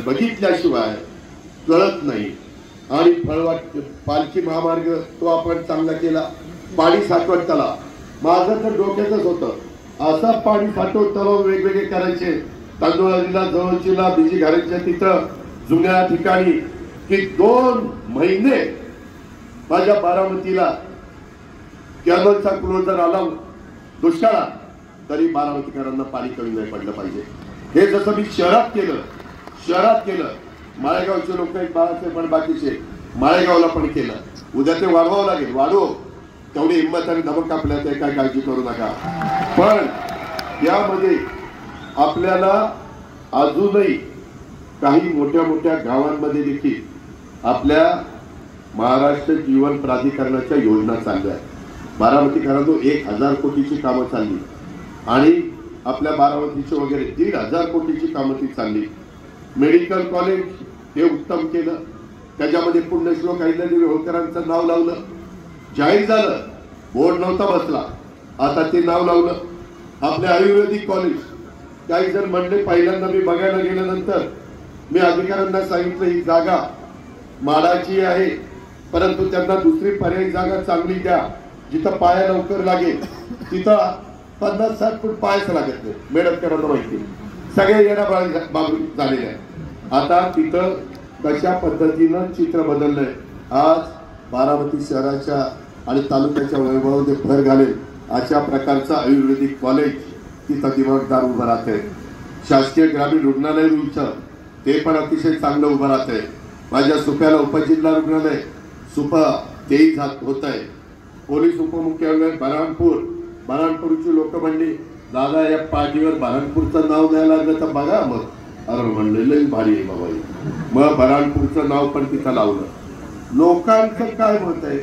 बघितल्याशिवाय कळत नाही। आणि फळवाट पालखी महामार्ग तो आपण चांगला केला। पाणी साठवण तलाव माझं तर डोक्यातच होतं, असा पाणी साठवण तलाव वेगवेगळे करायचे। तांदूळाला जवळचीला बिजी घराच्या तिथं जुन्या ठिकाणी की 2 महिने माझ्या बारामतीला कॅनलचा क्लोजर आला दुष्काळात, तरी बारामतीकरांना पाणी कमी नाही पडलं पाहिजे। हे जसं मी शहरात केलं माळेगावचे लोक एक बाळासाहेब पण बाकीचे माळेगावला पण केलं। उद्या ते वाढवावं लागेल, वाढवू तेवढी हिंमत आणि धमक आपल्याला ते काय काळजी करू नका। पण यामध्ये आपल्याला अजूनही काही मोठ्या मोठ्या गावांमध्ये देखील आपल्या महाराष्ट्र जीवन प्राधिकरणाच्या योजना चालल्या आहेत। बारामतीकरांनो 1000 कोटीची कामं चालली आणि आपल्या बारामतीचे वगैरे 1500 कोटीची कामं ती चालली। मेडिकल कॉलेज हे उत्तम केलं, त्याच्यामध्ये पुण्यश्लोक अहिल्यादेवी होळकरांचं नाव लावलं, जाहीर झालं, बोर्ड नव्हता बसला, आता ते नाव लावलं। आपले आयुर्वेदिक कॉलेज काही जण म्हणले, पहिल्यांदा मी बघायला गेल्यानंतर मी अधिकाऱ्यांना सांगितलं ही जागा माडाची आहे, परंतु त्यांना दुसरी पर्यायी जागा चांगली द्या, जिथं पाया लवकर लागेल, तिथं 50-60 फूट पायच लागत नाही। मेडकरांना माहिती, सगळे येण्याबाळी झालेले आहे। आता तिथं कशा पद्धतीनं चित्र बदललंय। आज बारामती शहराच्या आणि तालुक्याच्या वैभवामध्ये भर घालेल अशा प्रकारचं आयुर्वेदिक कॉलेज तिथं दिमागदार उभं राहते। शासकीय ग्रामीण रुग्णालय उंच ते पण अतिशय चांगलं उभं राहतंय। माझ्या सुप्याला उपजिल्हा रुग्णालय सुपा तेही होत आहे। पोलीस उपमुख्यालय बऱ्हाणपूरची लोक म्हणली, दादा या पाठीवर बऱ्हाणपूरचं नाव द्यायला लागलं तर बघा मग। अरे म्हणले लई भारी आहे बाबा, मग बऱ्हाणपूरचं नाव पण तिथं लावलं। लोकांचं काय मत आहे,